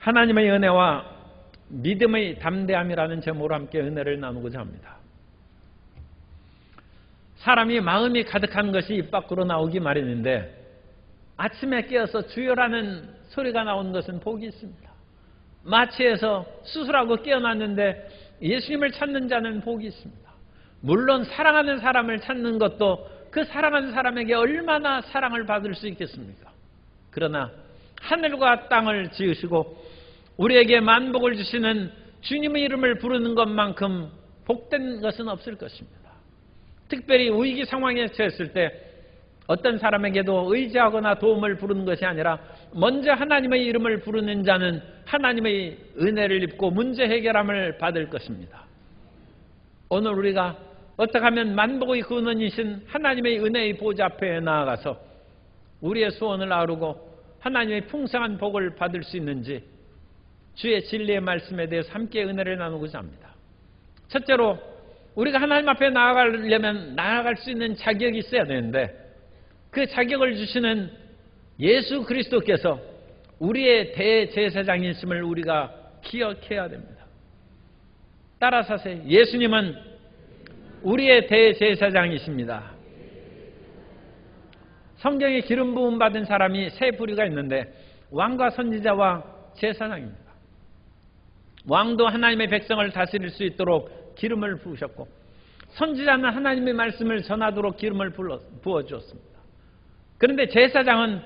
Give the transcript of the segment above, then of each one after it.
하나님의 은혜와 믿음의 담대함이라는 제목으로 함께 은혜를 나누고자 합니다. 사람이 마음이 가득한 것이 입 밖으로 나오기 마련인데 아침에 깨어서 주여라는 소리가 나오는 것은 복이 있습니다. 마취해서 수술하고 깨어났는데 예수님을 찾는 자는 복이 있습니다. 물론 사랑하는 사람을 찾는 것도 그 사랑하는 사람에게 얼마나 사랑을 받을 수 있겠습니까? 그러나 하늘과 땅을 지으시고 우리에게 만복을 주시는 주님의 이름을 부르는 것만큼 복된 것은 없을 것입니다. 특별히 위기 상황에 처했을 때 어떤 사람에게도 의지하거나 도움을 부르는 것이 아니라 먼저 하나님의 이름을 부르는 자는 하나님의 은혜를 입고 문제 해결함을 받을 것입니다. 오늘 우리가 어떻게 하면 만복의 근원이신 하나님의 은혜의 보좌 앞에 나아가서 우리의 소원을 아루고 하나님의 풍성한 복을 받을 수 있는지 주의 진리의 말씀에 대해서 함께 은혜를 나누고자 합니다. 첫째로 우리가 하나님 앞에 나아가려면 나아갈 수 있는 자격이 있어야 되는데 그 자격을 주시는 예수 그리스도께서 우리의 대제사장이심을 우리가 기억해야 됩니다. 따라서 하세요. 예수님은 우리의 대제사장이십니다. 성경에 기름 부음 받은 사람이 세 부류가 있는데 왕과 선지자와 제사장입니다. 왕도 하나님의 백성을 다스릴 수 있도록 기름을 부으셨고 선지자는 하나님의 말씀을 전하도록 기름을 부어주었습니다. 그런데 제사장은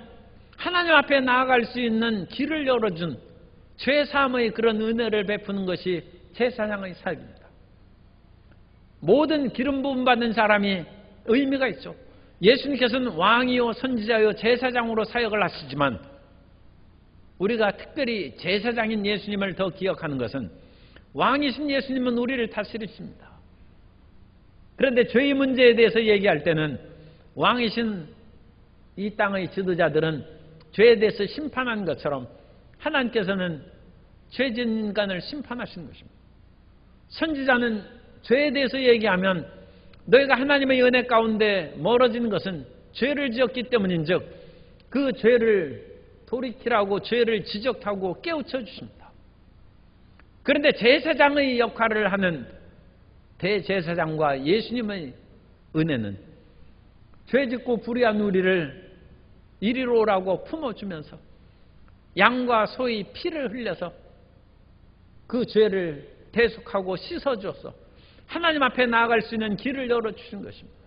하나님 앞에 나아갈 수 있는 길을 열어준 죄사함의 그런 은혜를 베푸는 것이 제사장의 삶입니다. 모든 기름 부음 받는 사람이 의미가 있죠. 예수님께서는 왕이요 선지자요 제사장으로 사역을 하시지만 우리가 특별히 제사장인 예수님을 더 기억하는 것은 왕이신 예수님은 우리를 다스리십니다. 그런데 죄의 문제에 대해서 얘기할 때는 왕이신 이 땅의 지도자들은 죄에 대해서 심판한 것처럼 하나님께서는 죄진 인간을 심판하신 것입니다. 선지자는 죄에 대해서 얘기하면 너희가 하나님의 은혜 가운데 멀어지는 것은 죄를 지었기 때문인즉 그 죄를 돌이키라고 죄를 지적하고 깨우쳐 주십니다. 그런데 제사장의 역할을 하는 대제사장과 예수님의 은혜는 죄짓고 불의한 우리를 이리로 오라고 품어주면서 양과 소의 피를 흘려서 그 죄를 대속하고 씻어줘서 하나님 앞에 나아갈 수 있는 길을 열어주신 것입니다.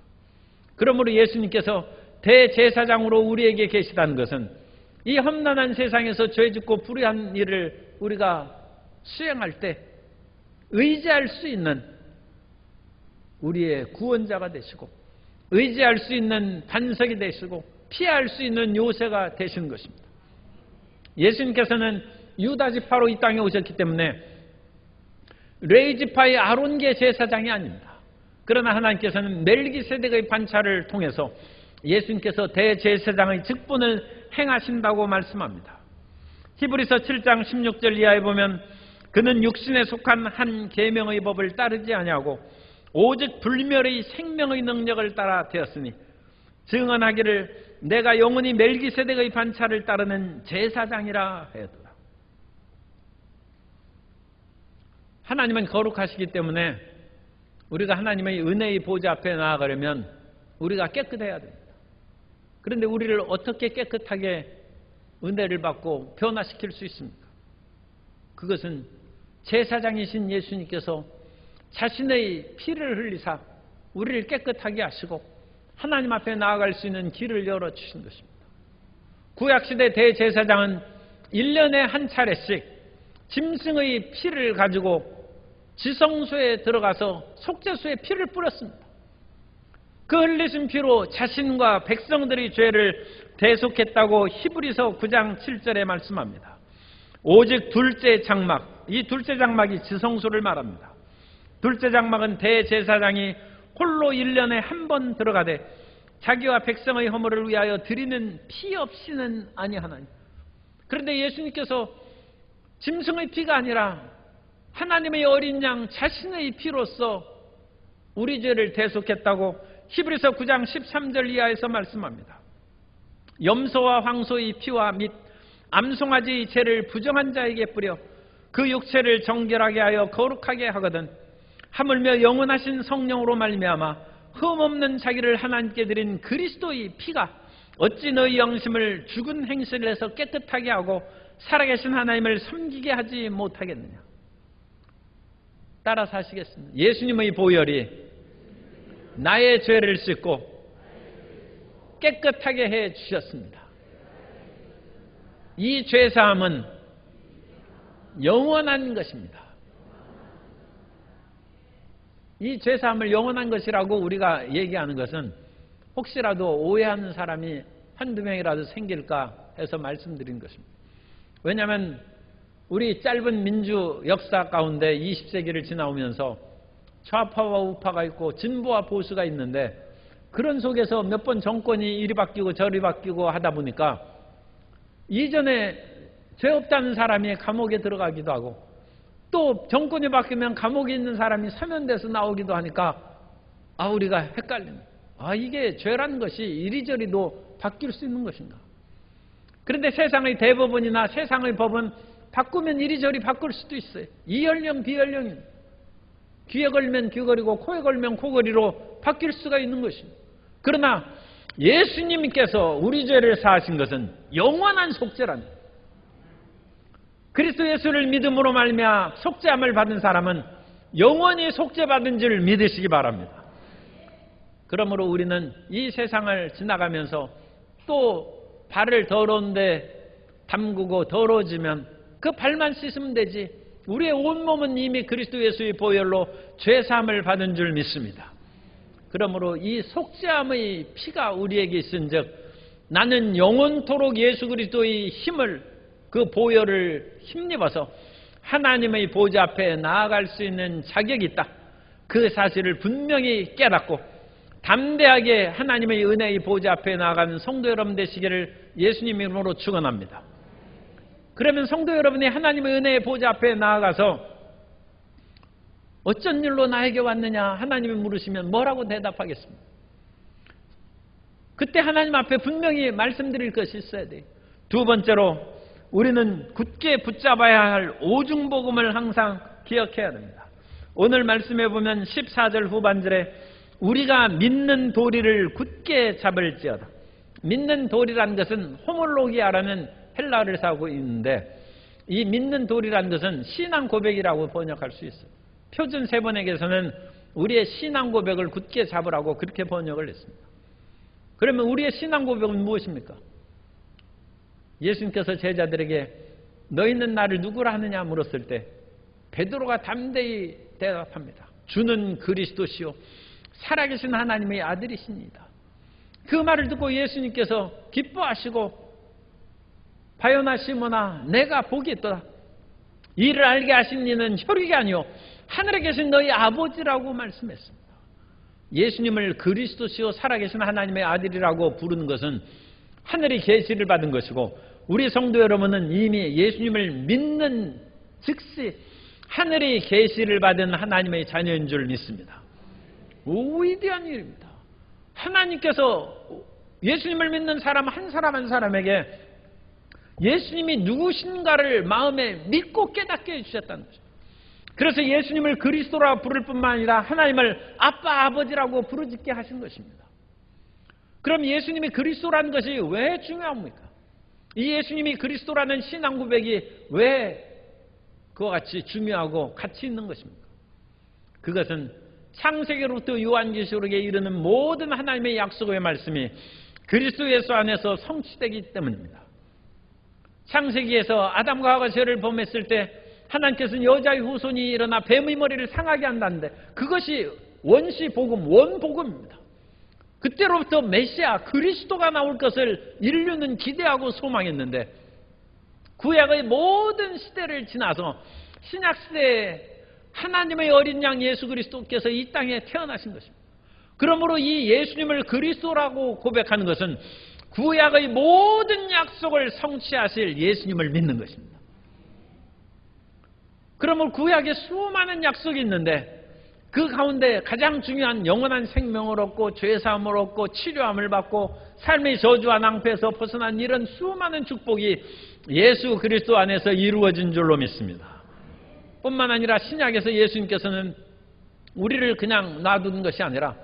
그러므로 예수님께서 대제사장으로 우리에게 계시다는 것은 이 험난한 세상에서 죄짓고 불의한 일을 우리가 수행할 때 의지할 수 있는 우리의 구원자가 되시고 의지할 수 있는 반석이 되시고 피할 수 있는 요새가 되시는 것입니다. 예수님께서는 유다 지파로 이 땅에 오셨기 때문에 레위 지파의 아론계 제사장이 아닙니다. 그러나 하나님께서는 멜기세덱의 반차를 통해서 예수님께서 대제사장의 직분을 행하신다고 말씀합니다. 히브리서 7장 16절 이하에 보면 그는 육신에 속한 한 계명의 법을 따르지 아니하고 오직 불멸의 생명의 능력을 따라 되었으니 증언하기를 내가 영원히 멜기세덱의 반차를 따르는 제사장이라 하였더라. 하나님은 거룩하시기 때문에 우리가 하나님의 은혜의 보좌 앞에 나아가려면 우리가 깨끗해야 됩니다. 그런데 우리를 어떻게 깨끗하게 은혜를 받고 변화시킬 수 있습니까? 그것은 제사장이신 예수님께서 자신의 피를 흘리사 우리를 깨끗하게 하시고 하나님 앞에 나아갈 수 있는 길을 열어주신 것입니다. 구약시대 대제사장은 1년에 한 차례씩 짐승의 피를 가지고 지성소에 들어가서 속죄소에 피를 뿌렸습니다. 그 흘리신 피로 자신과 백성들의 죄를 대속했다고 히브리서 9장 7절에 말씀합니다. 오직 둘째 장막, 이 둘째 장막이 지성소를 말합니다. 둘째 장막은 대제사장이 홀로 1년에 한 번 들어가되 자기와 백성의 허물을 위하여 드리는 피 없이는 아니하나니. 그런데 예수님께서 짐승의 피가 아니라 하나님의 어린 양 자신의 피로서 우리 죄를 대속했다고 히브리서 9장 13절 이하에서 말씀합니다. 염소와 황소의 피와 및 암송아지 죄를 부정한 자에게 뿌려 그 육체를 정결하게 하여 거룩하게 하거든 하물며 영원하신 성령으로 말미암아 흠없는 자기를 하나님께 드린 그리스도의 피가 어찌 너희 영심을 죽은 행실을 해서 깨끗하게 하고 살아계신 하나님을 섬기게 하지 못하겠느냐. 따라서 하시겠습니다. 예수님의 보혈이 나의 죄를 씻고 깨끗하게 해 주셨습니다. 이 죄사함은 영원한 것입니다. 이 죄사함을 영원한 것이라고 우리가 얘기하는 것은 혹시라도 오해하는 사람이 한두 명이라도 생길까 해서 말씀드린 것입니다. 왜냐하면 우리 짧은 민주 역사 가운데 20세기를 지나오면서 좌파와 우파가 있고 진보와 보수가 있는데 그런 속에서 몇 번 정권이 이리 바뀌고 저리 바뀌고 하다 보니까 이전에 죄 없다는 사람이 감옥에 들어가기도 하고 또 정권이 바뀌면 감옥에 있는 사람이 사면돼서 나오기도 하니까 우리가 헷갈립니다. 이게 죄라는 것이 이리저리도 바뀔 수 있는 것인가. 그런데 세상의 대법원이나 세상의 법은 바꾸면 이리저리 바꿀 수도 있어요. 이연령 비연령입니다. 귀에 걸면 귀걸이고 코에 걸면 코걸이로 바뀔 수가 있는 것입니다. 그러나 예수님께서 우리 죄를 사하신 것은 영원한 속죄랍니다. 그리스도 예수를 믿음으로 말미암아 속죄함을 받은 사람은 영원히 속죄받은 줄 믿으시기 바랍니다. 그러므로 우리는 이 세상을 지나가면서 또 발을 더러운 데 담그고 더러워지면 그 발만 씻으면 되지 우리의 온몸은 이미 그리스도 예수의 보혈로 죄사함을 받은 줄 믿습니다. 그러므로 이 속죄함의 피가 우리에게 있은즉 나는 영원토록 예수 그리스도의 힘을 그 보혈을 힘입어서 하나님의 보좌 앞에 나아갈 수 있는 자격이 있다. 그 사실을 분명히 깨닫고 담대하게 하나님의 은혜의 보좌 앞에 나아가는 성도 여러분 되시기를 예수님 이름으로 축원합니다. 그러면 성도 여러분이 하나님의 은혜의 보좌 앞에 나아가서 어쩐 일로 나에게 왔느냐 하나님이 물으시면 뭐라고 대답하겠습니까? 그때 하나님 앞에 분명히 말씀드릴 것이 있어야 돼요. 두 번째로 우리는 굳게 붙잡아야 할 오중복음을 항상 기억해야 됩니다. 오늘 말씀해 보면 14절 후반절에 우리가 믿는 도리를 굳게 잡을지어다. 믿는 도리라는 것은 호몰로기아라는 헬라어를 사고 있는데 이 믿는 도리라는 것은 신앙 고백이라고 번역할 수 있어요. 표준 세번역에서는 우리의 신앙 고백을 굳게 잡으라고 그렇게 번역을 했습니다. 그러면 우리의 신앙 고백은 무엇입니까? 예수님께서 제자들에게 너희는 나를 누구라 하느냐 물었을 때 베드로가 담대히 대답합니다. 주는 그리스도시요 살아계신 하나님의 아들이십니다. 그 말을 듣고 예수님께서 기뻐하시고 바요나 시몬아 내가 복이 있도다. 이를 알게 하신 이는 혈육이 아니요 하늘에 계신 너희 아버지라고 말씀했습니다. 예수님을 그리스도시요 살아계신 하나님의 아들이라고 부르는 것은 하늘이 계시를 받은 것이고 우리 성도 여러분은 이미 예수님을 믿는 즉시 하늘이 계시를 받은 하나님의 자녀인 줄 믿습니다. 위대한 일입니다. 하나님께서 예수님을 믿는 사람 한 사람 한 사람에게 예수님이 누구신가를 마음에 믿고 깨닫게 해주셨다는 것입니다. 그래서 예수님을 그리스도라 부를 뿐만 아니라 하나님을 아빠 아버지라고 부르짖게 하신 것입니다. 그럼 예수님이 그리스도라는 것이 왜 중요합니까? 이 예수님이 그리스도라는 신앙 고백이 왜 그와 같이 중요하고 가치 있는 것입니까? 그것은 창세기로부터 요한계시록에 이르는 모든 하나님의 약속의 말씀이 그리스도 예수 안에서 성취되기 때문입니다. 창세기에서 아담과 하와가 죄를 범했을 때 하나님께서는 여자의 후손이 일어나 뱀의 머리를 상하게 한다는데 그것이 원시 복음, 원복음입니다. 그때로부터 메시아 그리스도가 나올 것을 인류는 기대하고 소망했는데 구약의 모든 시대를 지나서 신약시대에 하나님의 어린 양 예수 그리스도께서 이 땅에 태어나신 것입니다. 그러므로 이 예수님을 그리스도라고 고백하는 것은 구약의 모든 약속을 성취하실 예수님을 믿는 것입니다. 그러므로 구약에 수많은 약속이 있는데 그 가운데 가장 중요한 영원한 생명을 얻고 죄사함을 얻고 치료함을 받고 삶의 저주와 낭패에서 벗어난 이런 수많은 축복이 예수 그리스도 안에서 이루어진 줄로 믿습니다. 뿐만 아니라 신약에서 예수님께서는 우리를 그냥 놔둔 것이 아니라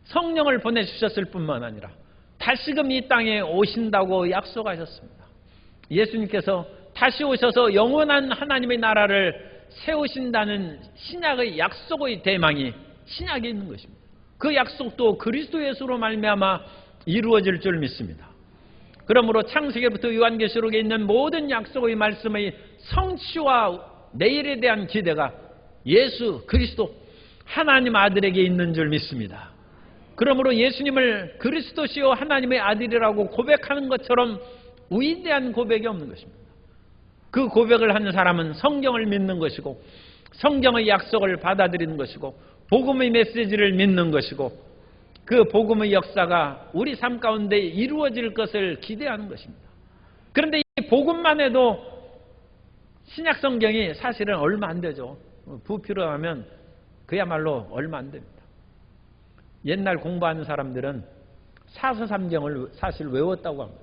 성령을 보내주셨을 뿐만 아니라 다시금 이 땅에 오신다고 약속하셨습니다. 예수님께서 다시 오셔서 영원한 하나님의 나라를 세우신다는 신약의 약속의 대망이 신약에 있는 것입니다. 그 약속도 그리스도 예수로 말미암아 이루어질 줄 믿습니다. 그러므로 창세기부터 요한계시록에 있는 모든 약속의 말씀의 성취와 내일에 대한 기대가 예수 그리스도 하나님 아들에게 있는 줄 믿습니다. 그러므로 예수님을 그리스도시요 하나님의 아들이라고 고백하는 것처럼 위대한 고백이 없는 것입니다. 그 고백을 하는 사람은 성경을 믿는 것이고 성경의 약속을 받아들이는 것이고 복음의 메시지를 믿는 것이고 그 복음의 역사가 우리 삶 가운데 이루어질 것을 기대하는 것입니다. 그런데 이 복음만 해도 신약 성경이 사실은 얼마 안 되죠. 부필요하면 그야말로 얼마 안 됩니다. 옛날 공부하는 사람들은 사서삼경을 사실 외웠다고 합니다.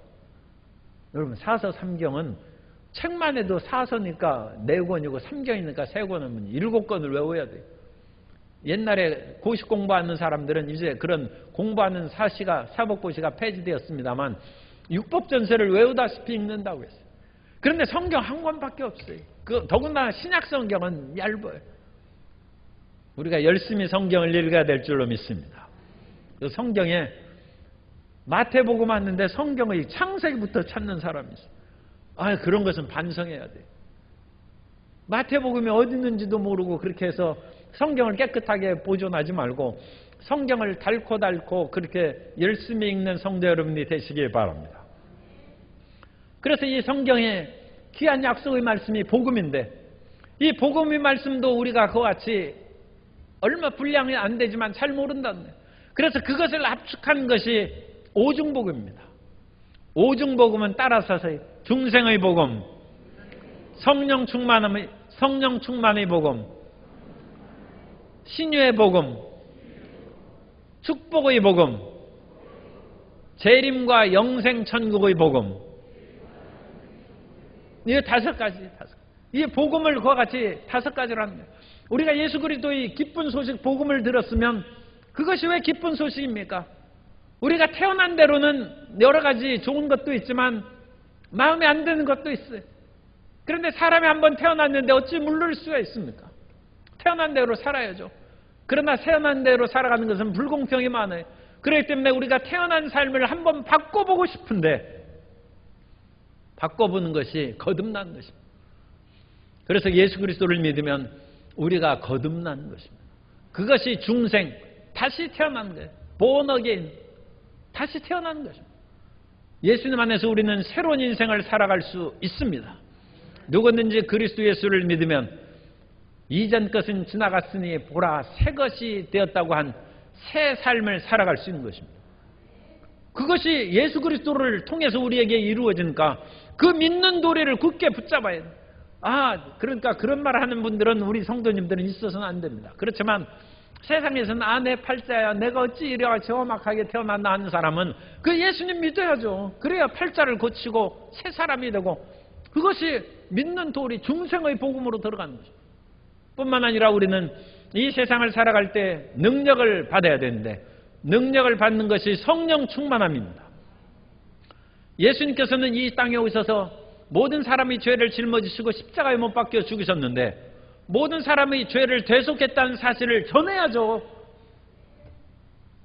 여러분, 사서삼경은 책만 해도 사서니까 4권이고 삼경이니까 3권이면 7권을 외워야 돼요. 옛날에 고시 공부하는 사람들은 이제 그런 공부하는 사법고시가 폐지되었습니다만 육법전서를 외우다시피 읽는다고 했어요. 그런데 성경 한 권밖에 없어요. 더군다나 신약 성경은 얇아요. 우리가 열심히 성경을 읽어야 될 줄로 믿습니다. 그 성경에 마태복음 왔는데 성경의 창세기부터 찾는 사람이 있어요. 그런 것은 반성해야 돼요. 마태복음이 어디 있는지도 모르고 그렇게 해서 성경을 깨끗하게 보존하지 말고 성경을 닳고 그렇게 열심히 읽는 성도 여러분이 되시길 바랍니다. 그래서 이 성경에 귀한 약속의 말씀이 복음인데 이 복음의 말씀도 우리가 그와 같이 얼마 분량이 안 되지만 잘 모른다는 거예요. 그래서 그것을 압축한 것이 오중복음입니다. 오중복음은 따라서서 중생의 복음, 성령 충만의 복음, 신유의 복음, 축복의 복음, 재림과 영생 천국의 복음. 이 5가지. 이 복음을 그와 같이 5가지로 하는 거예요. 우리가 예수 그리스도의 기쁜 소식 복음을 들었으면 그것이 왜 기쁜 소식입니까? 우리가 태어난 대로는 여러 가지 좋은 것도 있지만 마음에 안 드는 것도 있어요. 그런데 사람이 한번 태어났는데 어찌 물를 수가 있습니까? 태어난 대로 살아야죠. 그러나 태어난 대로 살아가는 것은 불공평이 많아요. 그렇기 때문에 우리가 태어난 삶을 한번 바꿔보고 싶은데 바꿔보는 것이 거듭나는 것입니다. 그래서 예수 그리스도를 믿으면 우리가 거듭나는 것입니다. 그것이 중생, 다시 태어나는 거예요. born again, 다시 태어나는 것입니다. 예수님 안에서 우리는 새로운 인생을 살아갈 수 있습니다. 누구든지 그리스도 예수를 믿으면 이전 것은 지나갔으니 보라 새 것이 되었다고 한 새 삶을 살아갈 수 있는 것입니다. 그것이 예수 그리스도를 통해서 우리에게 이루어지니까 그 믿는 도리를 굳게 붙잡아야 돼요. 그러니까 그런 말 하는 분들은 우리 성도님들은 있어서는 안 됩니다. 그렇지만 세상에서는 내 팔자야 내가 어찌 이래같이 험악하게 태어났나 하는 사람은 그 예수님 믿어야죠. 그래야 팔자를 고치고 새 사람이 되고 그것이 믿는 도리 중생의 복음으로 들어가는 것입니다. 뿐만 아니라 우리는 이 세상을 살아갈 때 능력을 받아야 되는데 능력을 받는 것이 성령 충만함입니다. 예수님께서는 이 땅에 오셔서 모든 사람의 죄를 짊어지시고 십자가에 못 박혀 죽으셨는데 모든 사람의 죄를 대속했다는 사실을 전해야죠.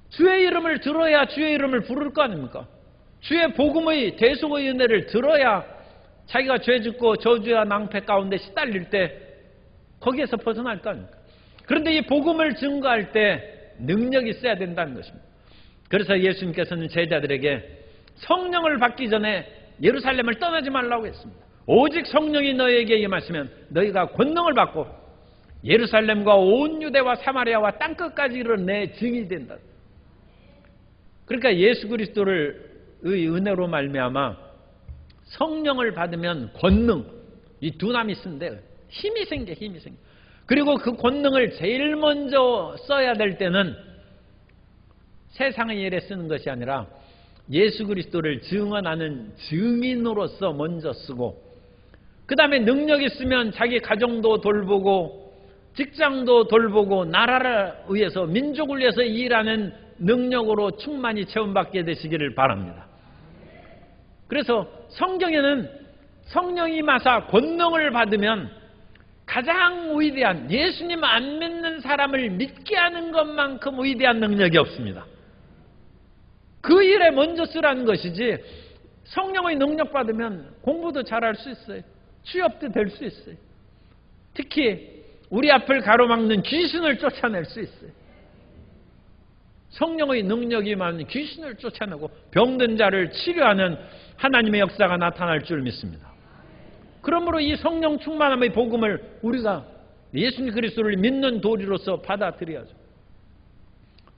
주의 이름을 들어야 주의 이름을 부를 거 아닙니까? 주의 복음의 대속의 은혜를 들어야 자기가 죄 짓고 저주와 낭패 가운데 시달릴 때 거기에서 벗어날 거 아닙니까? 그런데 이 복음을 증거할 때 능력이 있어야 된다는 것입니다. 그래서 예수님께서는 제자들에게 성령을 받기 전에 예루살렘을 떠나지 말라고 했습니다. 오직 성령이 너희에게 임하시면 너희가 권능을 받고 예루살렘과 온 유대와 사마리아와 땅끝까지 이르러 내 증인이 된다. 그러니까 예수 그리스도의 은혜로 말미암아 성령을 받으면 권능, 이 두나미스인데 힘이 생겨. 그리고 그 권능을 제일 먼저 써야 될 때는 세상의 일에 쓰는 것이 아니라 예수 그리스도를 증언하는 증인으로서 먼저 쓰고, 그 다음에 능력 있으면 자기 가정도 돌보고 직장도 돌보고 나라를 위해서, 민족을 위해서 일하는 능력으로 충만히 체험받게 되시기를 바랍니다. 그래서 성경에는 성령이 임하사 권능을 받으면 가장 위대한, 예수님 안 믿는 사람을 믿게 하는 것만큼 위대한 능력이 없습니다. 그 일에 먼저 쓰라는 것이지, 성령의 능력 받으면 공부도 잘할 수 있어요. 취업도 될 수 있어요. 특히 우리 앞을 가로막는 귀신을 쫓아낼 수 있어요. 성령의 능력이 많은 귀신을 쫓아내고 병든 자를 치료하는 하나님의 역사가 나타날 줄 믿습니다. 그러므로 이 성령 충만함의 복음을 우리가 예수님 그리스도를 믿는 도리로서 받아들여야죠.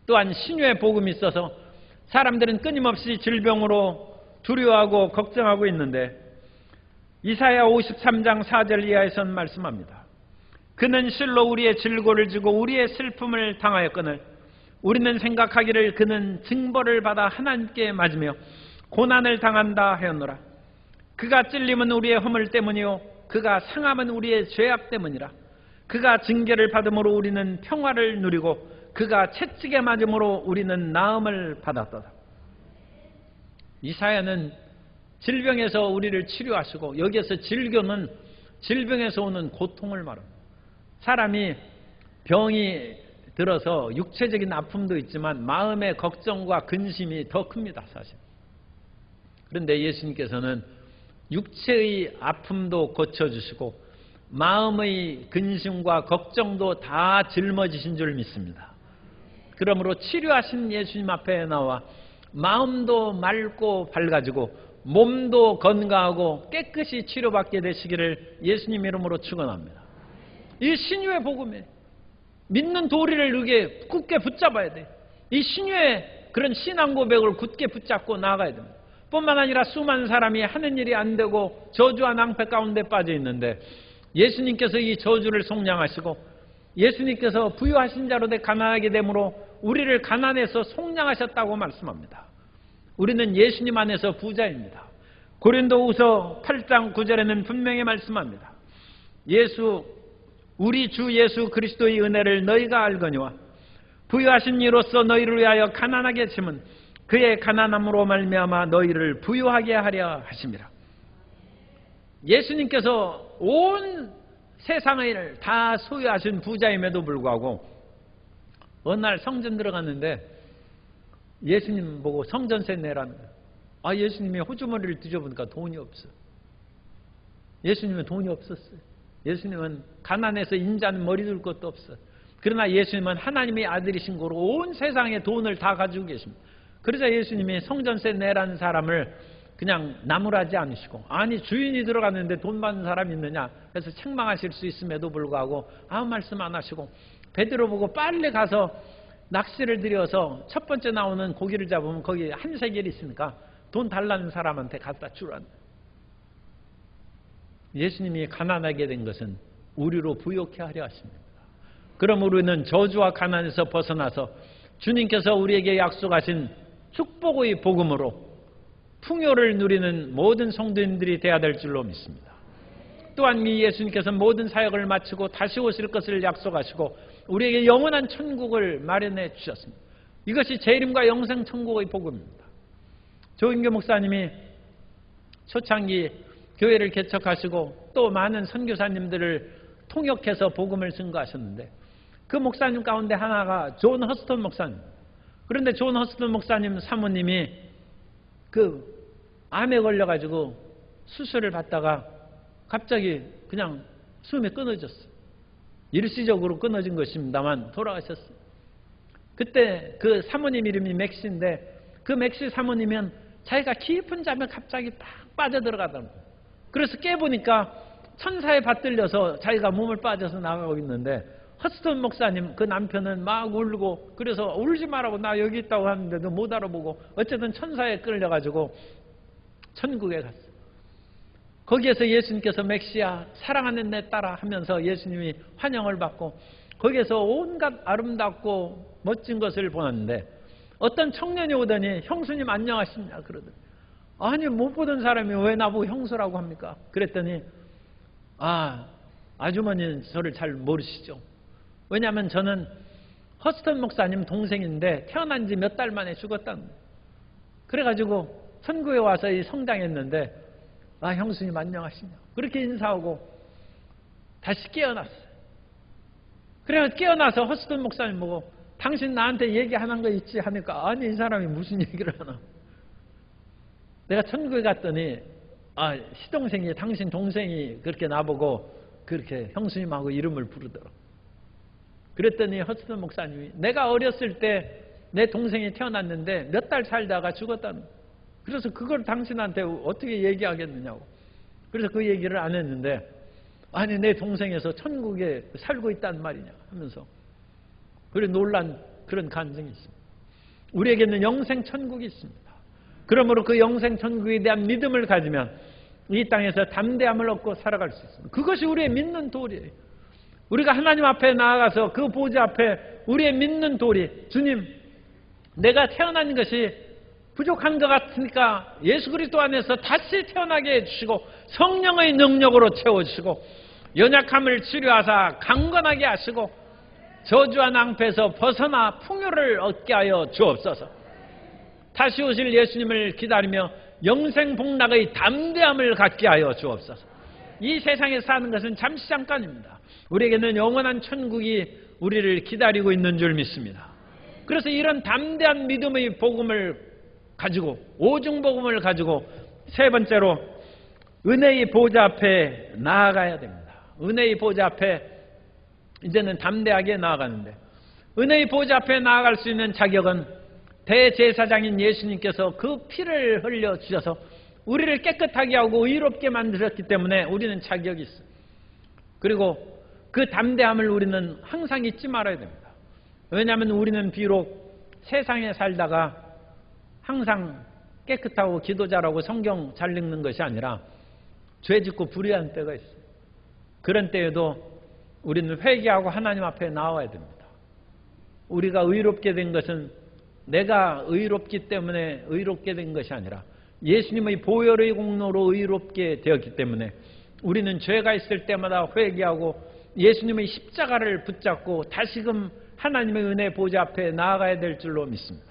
또한 신유의 복음이 있어서 사람들은 끊임없이 질병으로 두려워하고 걱정하고 있는데, 이사야 53장 4절 이하에서는 말씀합니다. 그는 실로 우리의 질고를 지고 우리의 슬픔을 당하였거늘 우리는 생각하기를 그는 징벌을 받아 하나님께 맞으며 고난을 당한다 하였노라. 그가 찔림은 우리의 허물 때문이요 그가 상함은 우리의 죄악 때문이라. 그가 징계를 받음으로 우리는 평화를 누리고 그가 채찍에 맞음으로 우리는 나음을 받았도다. 이사야는 질병에서 우리를 치료하시고, 여기에서 질교는 질병에서 오는 고통을 말합니다. 사람이 병이 들어서 육체적인 아픔도 있지만 마음의 걱정과 근심이 더 큽니다, 사실. 그런데 예수님께서는 육체의 아픔도 고쳐주시고 마음의 근심과 걱정도 다 짊어지신 줄 믿습니다. 그러므로 치료하신 예수님 앞에 나와 마음도 맑고 밝아지고 몸도 건강하고 깨끗이 치료받게 되시기를 예수님 이름으로 축원합니다. 이 신유의 복음에 믿는 도리를 이렇게 굳게 붙잡아야 돼요. 이 신유의 그런 신앙 고백을 굳게 붙잡고 나아가야 됩니다. 뿐만 아니라 수많은 사람이 하는 일이 안 되고 저주와 낭패 가운데 빠져 있는데, 예수님께서 이 저주를 속량하시고 예수님께서 부유하신 자로 돼 가난하게 되므로 우리를 가난해서 속량하셨다고 말씀합니다. 우리는 예수님 안에서 부자입니다. 고린도후서 8장 9절에는 분명히 말씀합니다. 우리 주 예수 그리스도의 은혜를 너희가 알거니와 부유하신 이로써 너희를 위하여 가난하게 하심은 그의 가난함으로 말미암아 너희를 부유하게 하려 하심이라. 예수님께서 온 세상을 다 소유하신 부자임에도 불구하고 어느 날 성전 들어갔는데 예수님 보고 성전세 내라는 거예요. 예수님이 호주머니를 뒤져보니까 돈이 없어요. 예수님은 돈이 없었어요. 예수님은 가난해서 인자는 머리 둘 것도 없어요. 그러나 예수님은 하나님의 아들이신 거로 온 세상의 돈을 다 가지고 계십니다. 그러자 예수님이 성전세 내라는 사람을 그냥 나무라지 않으시고, 아니 주인이 들어갔는데 돈 받는 사람이 있느냐 해서 책망하실 수 있음에도 불구하고 아무 말씀 안 하시고 베드로 보고 빨리 가서 낚시를 들여서 첫 번째 나오는 고기를 잡으면 거기 한 세겔이 있으니까 돈 달라는 사람한테 갖다 주라는. 예수님이 가난하게 된 것은 우리로 부욕해 하려 하십니다. 그럼 우리는 저주와 가난에서 벗어나서 주님께서 우리에게 약속하신 축복의 복음으로 풍요를 누리는 모든 성도님들이 되어야 될 줄로 믿습니다. 또한 이 예수님께서 모든 사역을 마치고 다시 오실 것을 약속하시고 우리에게 영원한 천국을 마련해 주셨습니다. 이것이 재림과 영생 천국의 복음입니다. 조인교 목사님이 초창기 교회를 개척하시고 또 많은 선교사님들을 통역해서 복음을 증거하셨는데, 그 목사님 가운데 하나가 존 허스턴 목사님. 그런데 존 허스턴 목사님 사모님이 그 암에 걸려가지고 수술을 받다가 갑자기 그냥 숨이 끊어졌어요. 일시적으로 끊어진 것입니다만 돌아가셨어요. 그때 그 사모님 이름이 맥시인데, 그 맥시 사모님은 자기가 깊은 잠에 갑자기 딱 빠져들어가더라고요. 그래서 깨보니까 천사에 받들려서 자기가 몸을 빠져서 나가고 있는데, 허스턴 목사님 그 남편은 막 울고, 그래서 울지 말라고 나 여기 있다고 하는데도 못 알아보고 어쨌든 천사에 끌려가지고 천국에 갔어요. 거기에서 예수님께서 메시아 사랑하는 내 딸아 하면서 예수님이 환영을 받고 거기에서 온갖 아름답고 멋진 것을 보았는데 어떤 청년이 오더니 형수님 안녕하십니까 그러더니 아니 못 보던 사람이 왜 나보고 형수라고 합니까? 그랬더니 아주머니는 저를 잘 모르시죠. 왜냐하면 저는 허스턴 목사님 동생인데 태어난 지 몇 달 만에 죽었다는 거예요. 그래가지고 천국에 와서 이 성당했는데 형수님 안녕하시냐 그렇게 인사하고 다시 깨어났어요. 그래서 깨어나서 허스턴 목사님 보고 당신 나한테 얘기하는 거 있지 하니까 아니 이 사람이 무슨 얘기를 하나. 내가 천국에 갔더니 시동생이 당신 동생이 그렇게 나보고 그렇게 형수님하고 이름을 부르더라고. 그랬더니 허스턴 목사님이 내가 어렸을 때 내 동생이 태어났는데 몇 달 살다가 죽었다는 거예요. 그래서 그걸 당신한테 어떻게 얘기하겠느냐고. 그래서 그 얘기를 안 했는데 아니 내 동생에서 천국에 살고 있단 말이냐 하면서 그래 놀란 그런 간증이 있습니다. 우리에게는 영생 천국이 있습니다. 그러므로 그 영생 천국에 대한 믿음을 가지면 이 땅에서 담대함을 얻고 살아갈 수 있습니다. 그것이 우리의 믿는 도리예요. 우리가 하나님 앞에 나아가서 그 보좌 앞에 우리의 믿는 도리 주님 내가 태어난 것이 부족한 것 같으니까 예수 그리스도 안에서 다시 태어나게 해주시고 성령의 능력으로 채워주시고 연약함을 치료하사 강건하게 하시고 저주와 낭패에서 벗어나 풍요를 얻게 하여 주옵소서. 다시 오실 예수님을 기다리며 영생 복락의 담대함을 갖게 하여 주옵소서. 이 세상에 사는 것은 잠시 잠깐입니다. 우리에게는 영원한 천국이 우리를 기다리고 있는 줄 믿습니다. 그래서 이런 담대한 믿음의 복음을 가지고 오중 복음을 가지고 세 번째로 은혜의 보좌 앞에 나아가야 됩니다. 은혜의 보좌 앞에 이제는 담대하게 나아가는데 은혜의 보좌 앞에 나아갈 수 있는 자격은 대제사장인 예수님께서 그 피를 흘려 주셔서 우리를 깨끗하게 하고 의롭게 만드셨기 때문에 우리는 자격이 있어요. 그리고 그 담대함을 우리는 항상 잊지 말아야 됩니다. 왜냐하면 우리는 비록 세상에 살다가 항상 깨끗하고 기도 잘하고 성경 잘 읽는 것이 아니라 죄 짓고 불의한 때가 있어요. 그런 때에도 우리는 회개하고 하나님 앞에 나와야 됩니다. 우리가 의롭게 된 것은 내가 의롭기 때문에 의롭게 된 것이 아니라 예수님의 보혈의 공로로 의롭게 되었기 때문에 우리는 죄가 있을 때마다 회개하고 예수님의 십자가를 붙잡고 다시금 하나님의 은혜 보좌 앞에 나아가야 될 줄로 믿습니다.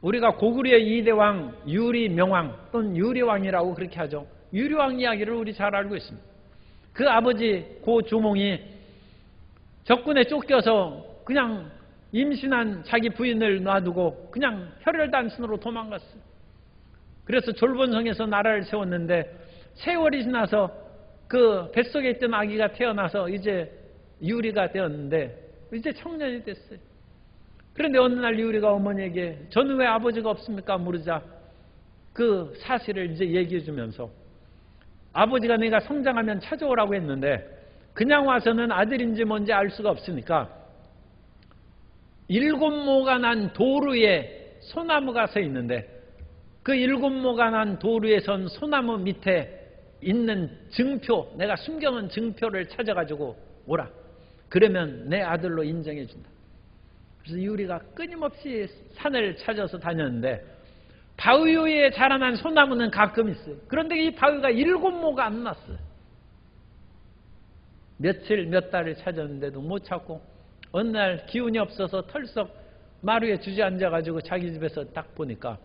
우리가 고구려의 2대 왕 유리명왕 또는 유리왕이라고 그렇게 하죠. 유리왕 이야기를 우리 잘 알고 있습니다. 그 아버지 고 주몽이 적군에 쫓겨서 그냥 임신한 자기 부인을 놔두고 그냥 혈혈단신으로 도망갔어요. 그래서 졸본성에서 나라를 세웠는데 세월이 지나서 그 뱃속에 있던 아기가 태어나서 이제 유리가 되었는데 이제 청년이 됐어요. 그런데 어느 날 유리가 어머니에게 저는 왜 아버지가 없습니까? 물으자 그 사실을 이제 얘기해 주면서 아버지가 내가 성장하면 찾아오라고 했는데 그냥 와서는 아들인지 뭔지 알 수가 없으니까 7모가 난 도루에 소나무가 서 있는데 그 7모가 난 도루에 선 소나무 밑에 있는 증표, 내가 숨겨놓은 증표를 찾아가지고 오라. 그러면 내 아들로 인정해 준다. 그래서 유리가 끊임없이 산을 찾아서 다녔는데 바위 위에 자라난 소나무는 가끔 있어요. 그런데 이 바위가 7모가 안 났어요. 며칠 몇 달을 찾았는데도 못 찾고 어느 날 기운이 없어서 털썩 마루에 주저앉아가지고 자기 집에서 딱 보니까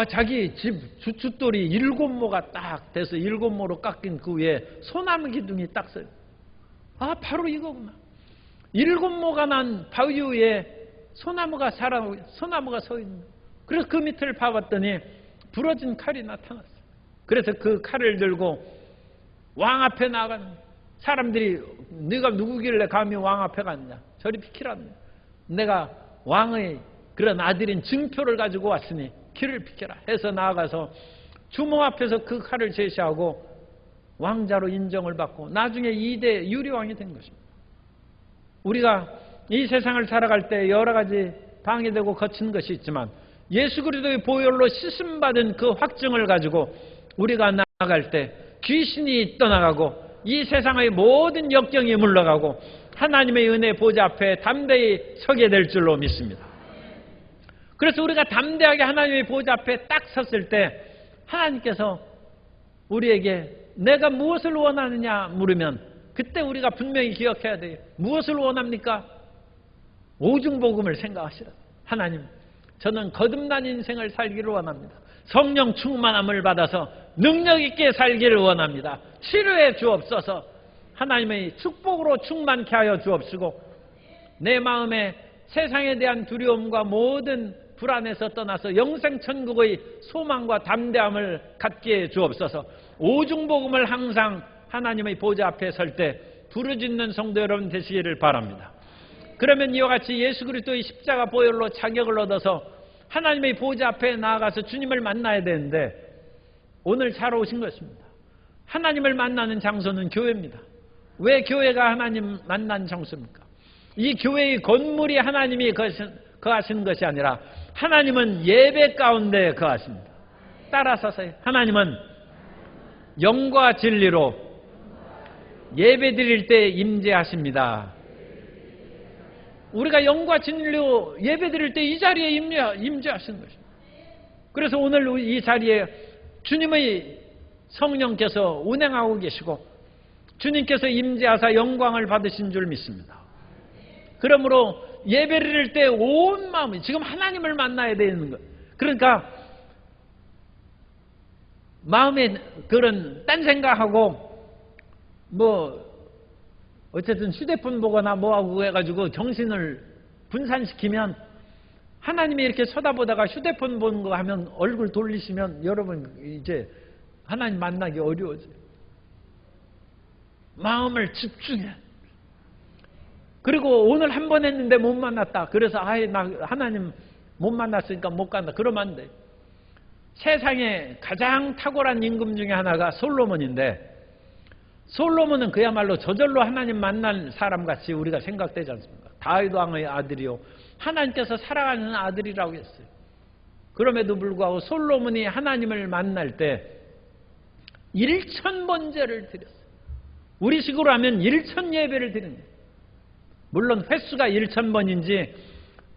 자기 집 주춧돌이 7모가 딱 돼서 7모로 깎인 그 위에 소나무 기둥이 딱 서요. 바로 이거구나. 7모가 난 바위 위에 소나무가 서 있는. 그래서 그 밑을 봐봤더니 부러진 칼이 나타났어요. 그래서 그 칼을 들고 왕 앞에 나가는 사람들이 네가 누구길래 감히 왕 앞에 갔냐. 저리 비키라는 거야. 내가 왕의 그런 아들인 증표를 가지고 왔으니 길을 비켜라 해서 나아가서 주몽 앞에서 그 칼을 제시하고 왕자로 인정을 받고 나중에 2대 유리왕이 된 것입니다. 우리가 이 세상을 살아갈 때 여러 가지 방해되고 거친 것이 있지만 예수 그리스도의 보혈로 씻음받은 그 확증을 가지고 우리가 나아갈 때 귀신이 떠나가고 이 세상의 모든 역경이 물러가고 하나님의 은혜 보좌 앞에 담대히 서게 될 줄로 믿습니다. 그래서 우리가 담대하게 하나님의 보좌 앞에 딱 섰을 때 하나님께서 우리에게 내가 무엇을 원하느냐 물으면 그때 우리가 분명히 기억해야 돼요. 무엇을 원합니까? 오중복음을 생각하시라. 하나님, 저는 거듭난 인생을 살기를 원합니다. 성령 충만함을 받아서 능력 있게 살기를 원합니다. 치료해 주옵소서. 하나님의 축복으로 충만케 하여 주옵시고 내 마음에 세상에 대한 두려움과 모든 불안에서 떠나서 영생천국의 소망과 담대함을 갖게 해 주옵소서. 오중복음을 항상 하나님의 보좌 앞에 설 때 부르짖는 성도 여러분 되시기를 바랍니다. 그러면 이와 같이 예수 그리스도의 십자가 보혈로 자격을 얻어서 하나님의 보좌 앞에 나아가서 주님을 만나야 되는데 오늘 잘 오신 것입니다. 하나님을 만나는 장소는 교회입니다. 왜 교회가 하나님 만난 장소입니까? 이 교회의 건물이 하나님이 거하시는 것이 아니라 하나님은 예배 가운데 거하십니다. 따라서서 하나님은 영과 진리로 예배 드릴 때 임재하십니다. 우리가 영과 진리로 예배 드릴 때 이 자리에 임재하시는 것입니다. 그래서 오늘 이 자리에 주님의 성령께서 운행하고 계시고 주님께서 임재하사 영광을 받으신 줄 믿습니다. 그러므로 예배를 드릴 때 온 마음이 지금 하나님을 만나야 되는 것. 그러니까 마음에 그런 딴 생각하고 어쨌든 휴대폰 보거나 뭐하고 해가지고 정신을 분산시키면 하나님이 이렇게 쳐다보다가 휴대폰 보는 거 하면 얼굴 돌리시면 여러분 이제 하나님 만나기 어려워져요. 마음을 집중해. 그리고 오늘 한 번 했는데 못 만났다. 그래서 나 하나님 못 만났으니까 못 간다. 그러면 안 돼. 세상에 가장 탁월한 임금 중에 하나가 솔로몬인데 솔로몬은 그야말로 저절로 하나님 만난 사람같이 우리가 생각되지 않습니까? 다윗 왕의 아들이요 하나님께서 사랑하는 아들이라고 했어요. 그럼에도 불구하고 솔로몬이 하나님을 만날 때 1000번제를 드렸어요. 우리식으로 하면 1000예배를 드린 거예요. 물론 횟수가 1000번인지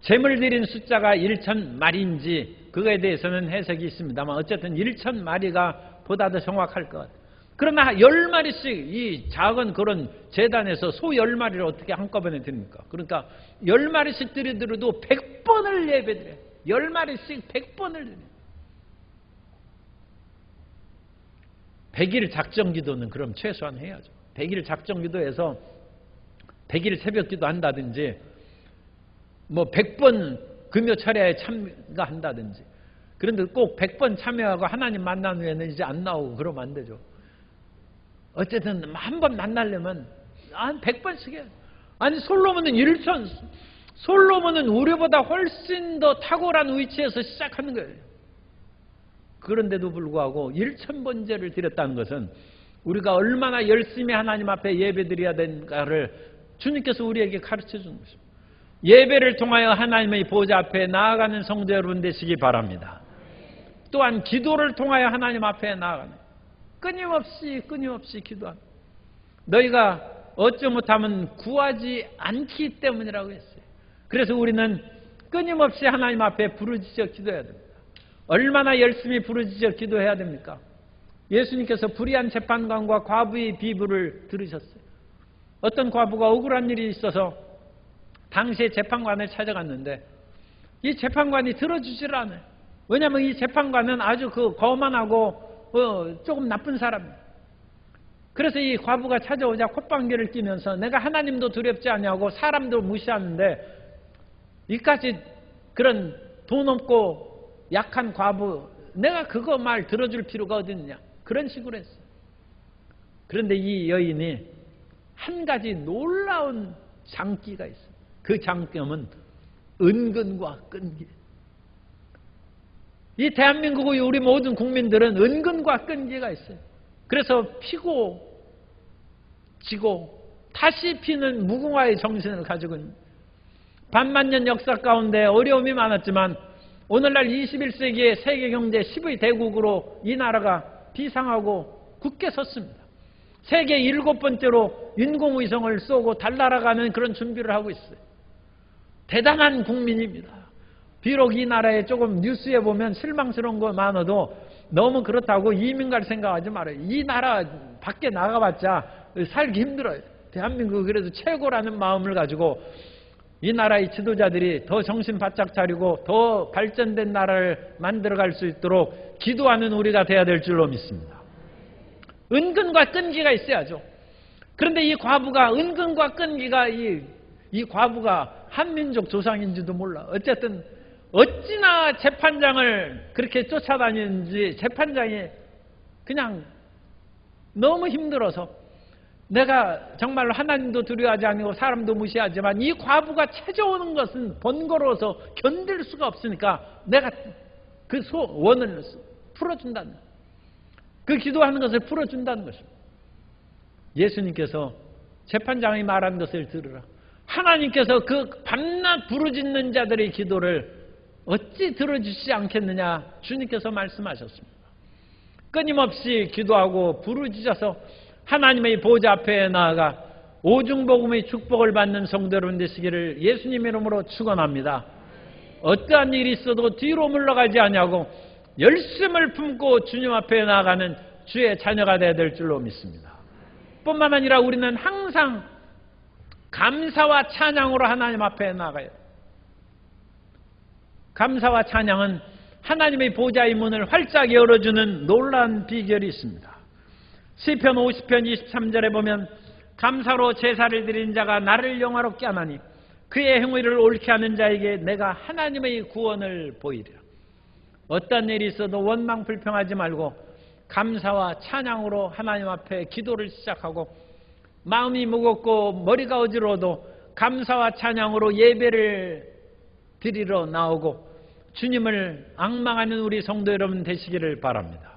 제물 드린 숫자가 1000마리인지 그거에 대해서는 해석이 있습니다만 어쨌든 1000마리가 보다 더 정확할 것 같아요. 그러나 10마리씩 이 작은 그런 제단에서 소 10마리를 어떻게 한꺼번에 드립니까? 그러니까 10마리씩 드리더라도 100번을 예배드려요. 10마리씩 100번을 드려요. 100일 작정기도는 그럼 최소한 해야죠. 100일 작정기도해서 100일 새벽기도 한다든지 100번 금요철야에 참가한다든지 그런데 꼭 100번 참여하고 하나님 만난 후에는 이제 안 나오고 그러면 안 되죠. 어쨌든 한 번 만나려면 한 100번씩 해요. 아니 솔로몬은 솔로몬은 우리보다 훨씬 더 탁월한 위치에서 시작하는 거예요. 그런데도 불구하고 1000번제를 드렸다는 것은 우리가 얼마나 열심히 하나님 앞에 예배드려야 되는가를 주님께서 우리에게 가르쳐 주는 것입니다. 예배를 통하여 하나님의 보좌 앞에 나아가는 성도 여러분 되시기 바랍니다. 또한 기도를 통하여 하나님 앞에 나아가는 끊임없이 기도하는 너희가 어찌 못하면 구하지 않기 때문이라고 했어요. 그래서 우리는 끊임없이 하나님 앞에 부르짖어 기도해야 됩니다. 얼마나 열심히 부르짖어 기도해야 됩니까? 예수님께서 불의한 재판관과 과부의 비유를 들으셨어요. 어떤 과부가 억울한 일이 있어서 당시에 재판관을 찾아갔는데 이 재판관이 들어주질 않아요. 왜냐하면 이 재판관은 아주 거만하고 조금 나쁜 사람이에요. 그래서 이 과부가 찾아오자 콧방귀를 뀌면서 내가 하나님도 두렵지 않냐고 사람도 무시하는데 이까지 그런 돈 없고 약한 과부 내가 그거 말 들어줄 필요가 어디 있느냐 그런 식으로 했어요. 그런데 이 여인이 한 가지 놀라운 장기가 있어요. 그 장점은 은근과 끈기. 이 대한민국의 우리 모든 국민들은 은근과 끈기가 있어요. 그래서 피고 지고 다시 피는 무궁화의 정신을 가지고 있는 반만년 역사 가운데 어려움이 많았지만 오늘날 21세기의 세계경제 10의 대국으로 이 나라가 비상하고 굳게 섰습니다. 세계 7번째로 인공위성을 쏘고 달 날아가는 그런 준비를 하고 있어요. 대단한 국민입니다. 비록 이 나라에 조금 뉴스에 보면 실망스러운 거 많아도 너무 그렇다고 이민 갈 생각하지 말아요. 이 나라 밖에 나가봤자 살기 힘들어요. 대한민국이 그래도 최고라는 마음을 가지고 이 나라의 지도자들이 더 정신 바짝 차리고 더 발전된 나라를 만들어갈 수 있도록 기도하는 우리가 돼야 될 줄로 믿습니다. 은근과 끈기가 있어야죠. 그런데 이 과부가 은근과 끈기가 이 과부가 한민족 조상인지도 몰라. 어쨌든 어찌나 재판장을 그렇게 쫓아다니는지 재판장이 그냥 너무 힘들어서 내가 정말로 하나님도 두려워하지 않고 사람도 무시하지만 이 과부가 찾아오는 것은 번거로워서 견딜 수가 없으니까 내가 그 소원을 풀어준다는 거예요. 그 기도하는 것을 풀어준다는 것입니다. 예수님께서 재판장이 말한 것을 들으라. 하나님께서 그 밤낮 부르짖는 자들의 기도를 어찌 들어주시지 않겠느냐 주님께서 말씀하셨습니다. 끊임없이 기도하고 부르짖어서 하나님의 보좌 앞에 나아가 오중복음의 축복을 받는 성도 여러분 되시기를 예수님 이름으로 축원합니다. 어떠한 일이 있어도 뒤로 물러가지 아니하고 열심을 품고 주님 앞에 나아가는 주의 자녀가 되어야 될 줄로 믿습니다. 뿐만 아니라 우리는 항상 감사와 찬양으로 하나님 앞에 나아가요. 감사와 찬양은 하나님의 보좌의 문을 활짝 열어주는 놀라운 비결이 있습니다. 시편 50편 23절에 보면 감사로 제사를 드린 자가 나를 영화롭게 하나니 그의 행위를 옳게 하는 자에게 내가 하나님의 구원을 보이리라. 어떤 일이 있어도 원망 불평하지 말고 감사와 찬양으로 하나님 앞에 기도를 시작하고 마음이 무겁고 머리가 어지러워도 감사와 찬양으로 예배를 드리러 나오고 주님을 앙망하는 우리 성도 여러분 되시기를 바랍니다.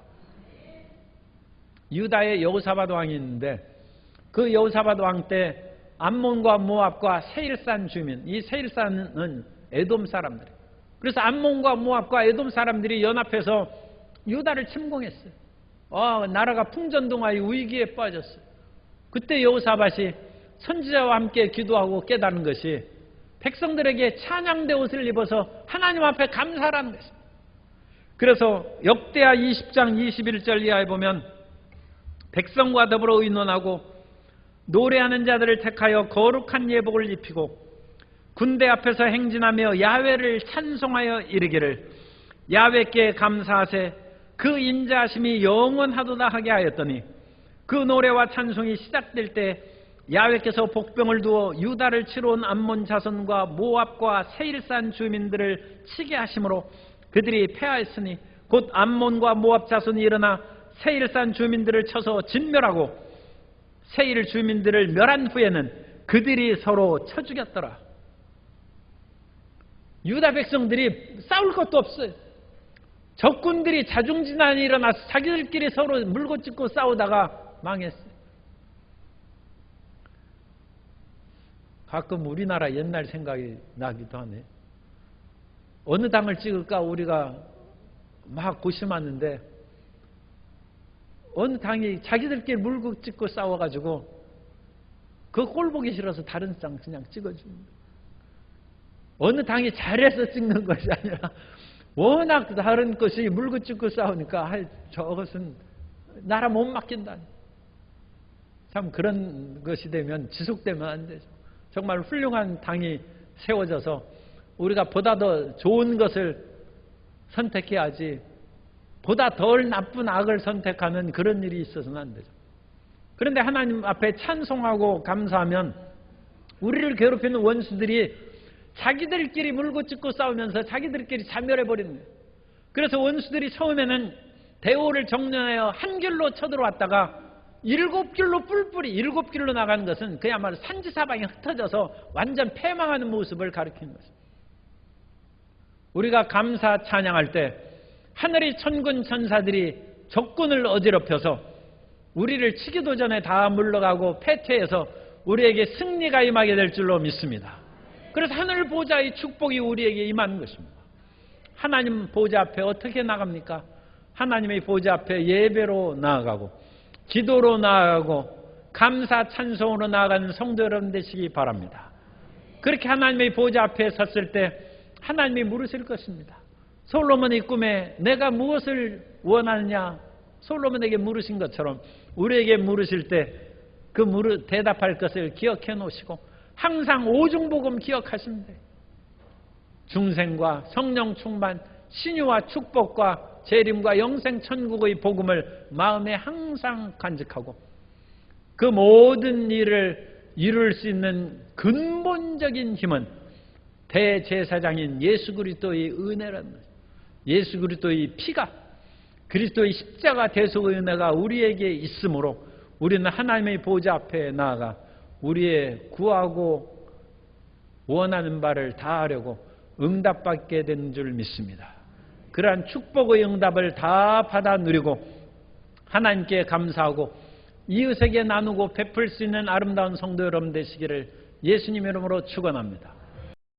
유다의 여호사밧 왕이 있는데 그 여호사밧 왕 때 암몬과 모압과 세일산 주민, 이 세일산은 에돔 사람들. 그래서 암몬과 모압과 에돔 사람들이 연합해서 유다를 침공했어요. 나라가 풍전등화의 위기에 빠졌어요. 그때 여호사밧이 선지자와 함께 기도하고 깨닫는 것이 백성들에게 찬양대 옷을 입어서 하나님 앞에 감사라는 것입니다. 그래서 역대하 20장 21절 이하에 보면 백성과 더불어 의논하고 노래하는 자들을 택하여 거룩한 예복을 입히고 군대 앞에서 행진하며 야훼를 찬송하여 이르기를 야훼께 감사하세 그 인자하심이 영원하도다 하게 하였더니 그 노래와 찬송이 시작될 때 야훼께서 복병을 두어 유다를 치러 온 암몬 자손과 모압과 세일산 주민들을 치게 하심으로 그들이 패하였으니 곧 암몬과 모압 자손이 일어나 세일산 주민들을 쳐서 진멸하고 세일 주민들을 멸한 후에는 그들이 서로 쳐 죽였더라. 유다 백성들이 싸울 것도 없어요. 적군들이 자중진환이 일어나서 자기들끼리 서로 물고 찢고 싸우다가 망했어요. 가끔 우리나라 옛날 생각이 나기도 하네. 어느 당을 찍을까 우리가 막 고심하는데 어느 당이 자기들끼리 물고 찢고 싸워가지고 그 꼴 보기 싫어서 다른 당 그냥 찍어줍니다. 어느 당이 잘해서 찍는 것이 아니라 워낙 다른 것이 물고 찢고 싸우니까 저것은 나라 못 맡긴다. 참 그런 것이 되면 지속되면 안 되죠. 정말 훌륭한 당이 세워져서 우리가 보다 더 좋은 것을 선택해야지 보다 덜 나쁜 악을 선택하는 그런 일이 있어서는 안 되죠. 그런데 하나님 앞에 찬송하고 감사하면 우리를 괴롭히는 원수들이 자기들끼리 물고 찢고 싸우면서 자기들끼리 자멸해버리는 거예요. 그래서 원수들이 처음에는 대오를 정련하여 한 길로 쳐들어왔다가 7길로 뿔뿔이 7길로 나가는 것은 그야말로 산지사방이 흩어져서 완전 패망하는 모습을 가리키는 것입니다. 우리가 감사 찬양할 때 하늘의 천군 천사들이 적군을 어지럽혀서 우리를 치기도 전에 다 물러가고 패퇴해서 우리에게 승리가 임하게 될 줄로 믿습니다. 그래서 하늘 보좌의 축복이 우리에게 임하는 것입니다. 하나님 보좌 앞에 어떻게 나갑니까? 하나님의 보좌 앞에 예배로 나아가고 기도로 나아가고 감사 찬송으로 나아가는 성도 여러분 되시기 바랍니다. 그렇게 하나님의 보좌 앞에 섰을 때 하나님이 물으실 것입니다. 솔로몬의 꿈에 내가 무엇을 원하느냐 솔로몬에게 물으신 것처럼 우리에게 물으실 때 그 대답할 것을 기억해 놓으시고 항상 오중복음 기억하시면 돼요. 중생과 성령 충만, 신유와 축복과 재림과 영생 천국의 복음을 마음에 항상 간직하고 그 모든 일을 이룰 수 있는 근본적인 힘은 대제사장인 예수 그리스도의 은혜라는 것입니다. 예수 그리스도의 피가 그리스도의 십자가 대속의 은혜가 우리에게 있으므로 우리는 하나님의 보좌 앞에 나아가 우리의 구하고 원하는 바를 다 하려고 응답받게 된 줄 믿습니다. 그러한 축복의 응답을 다 받아 누리고 하나님께 감사하고 이웃에게 나누고 베풀 수 있는 아름다운 성도 여러분 되시기를 예수님 이름으로 축원합니다.